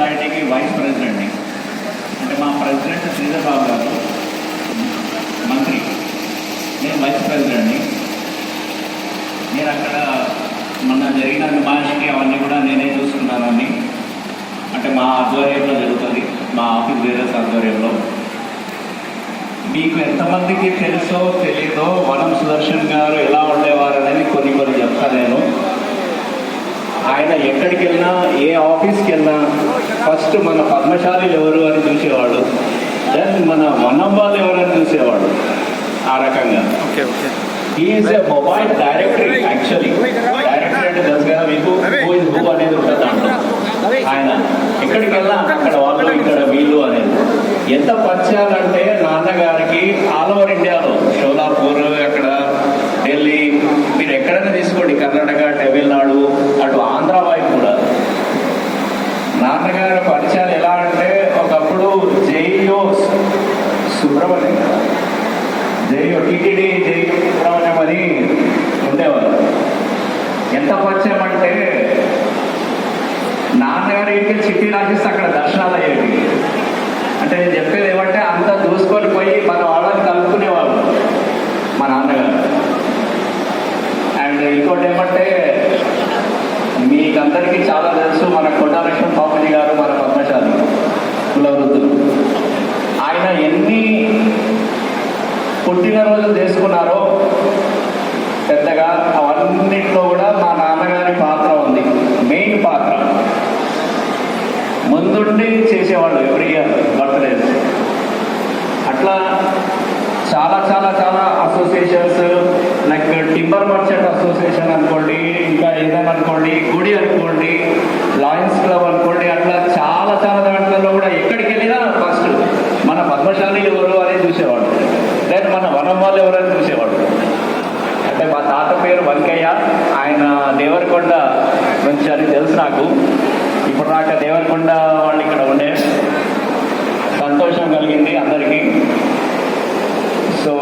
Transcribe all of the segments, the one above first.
సొసైటీకి వైస్ ప్రెసిడెంట్ని. అంటే మా ప్రెసిడెంట్ శ్రీధర్ బాబు గారు మంత్రి, నేను వైస్ ప్రెసిడెంట్ని. నేను అక్కడ మొన్న జరిగిన నిమాషికి అవన్నీ కూడా నేనే చూసుకున్నానని. అంటే మా ఆధ్వర్యంలో జరుగుతుంది, మా ఆఫీస్ బేరర్స్ ఆధ్వర్యంలో. మీకు ఎంతమందికి తెలుసో తెలీదో వనం సుదర్శన్ గారు ఎలా ఉండేవారు అనేది కొన్ని చెప్తాను నేను. ఆయన ఎక్కడికి వెళ్ళినా, ఏ ఆఫీస్కి వెళ్ళినా ఫస్ట్ మన పద్మశాలీలు ఎవరు అని చూసేవాడు, దెన్ మన వనం వాళ్ళు ఎవరని చూసేవాడు. ఆ రకంగా is a mobile directory. Actually directory అంటే తెలుసు కదా మీకు, హూ అనేది ఉంటుంది దాంట్లో. ఆయన ఎక్కడికి వెళ్ళినా అక్కడ వాళ్ళు, ఇక్కడ వీళ్ళు అనేది. ఎంత పరిచయాలంటే నాన్నగారికి ఆల్ ఓవర్ ఇండియాలో, షోలాపూర్, అక్కడ ఢిల్లీ, మీరు ఎక్కడైనా తీసుకోండి, కర్ణాటక, తమిళనాడు, అటు ఆంధ్ర వైపు కూడా నాన్నగారి పరిచయాలు ఎలా అంటే, ఒకప్పుడు జైయో సుబ్రహ్మణ్యం, జైయో టీటీడీ జైయో సుబ్రహ్మణ్యం అని ఉండేవారు. ఎంత పరిచయం అంటే నాన్నగారికి చిట్టి రాసిస్తే అక్కడ దర్శనాలు అయ్యేవి. అంటే నేను చెప్పేది ఏమంటే అంతా చూసుకొని పోయి మన వాళ్ళని కలుపుకునేవాళ్ళు మా నాన్నగారు. అండ్ ఇంకోటి ఏమంటే మీకందరికీ చాలా తెలుసు, మన కొండాలక్ష్మణ పాపజీ గారు మన పద్మశాలి కులవృద్ధులు. ఆయన ఎన్ని పుట్టినరోజులు చేసుకున్నారో పెద్దగా, అవన్నిట్లో కూడా మా నాన్నగారి పాత్ర ఉంది, మెయిన్ పాత్ర. ముందుండి చేసేవాళ్ళు ఎవ్రీ ఇయర్ బర్త్డేస్. అట్లా చాలా చాలా చాలా associations, like timber merchant association అనుకోండి, ఇంకా ఏదైనా అనుకోండి, గుడి అనుకోండి, లయన్స్ క్లబ్ అనుకోండి, అట్లా చాలా చాలా దాంట్లో కూడా ఎక్కడికి వెళ్ళినా ఫస్ట్ మన పద్మశాలీలు ఎవరు అనేది చూసేవాడు, లేదా మన వనం వాళ్ళు ఎవరని చూసేవాడు. అంటే మా తాత పేరు వెంకయ్య, ఆయన దేవరకొండ నుంచి అని తెలుసు నాకు. ఇప్పుడు నాకు దేవరకొండ వాళ్ళు ఇక్కడ ఉండే సంతోషం కలిగింది అందరికీ. సో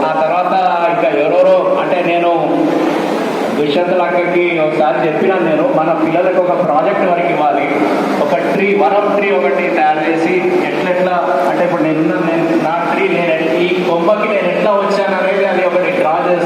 ఆ తర్వాత ఇంకా ఎవరెవరో, అంటే నేను దుష్యంతుల అక్కకి ఒకసారి చెప్పినాను, నేను మన పిల్లలకు ఒక ప్రాజెక్ట్ వరకు ఇవ్వాలి, ఒక ట్రీ, వనం ట్రీ ఒకటి తయారు చేసి ఎట్లెట్లా, అంటే ఇప్పుడు నేను నా ట్రీ, నేను ఈ కొమ్మకి నేను ఎట్లా వచ్చాను అనేది అది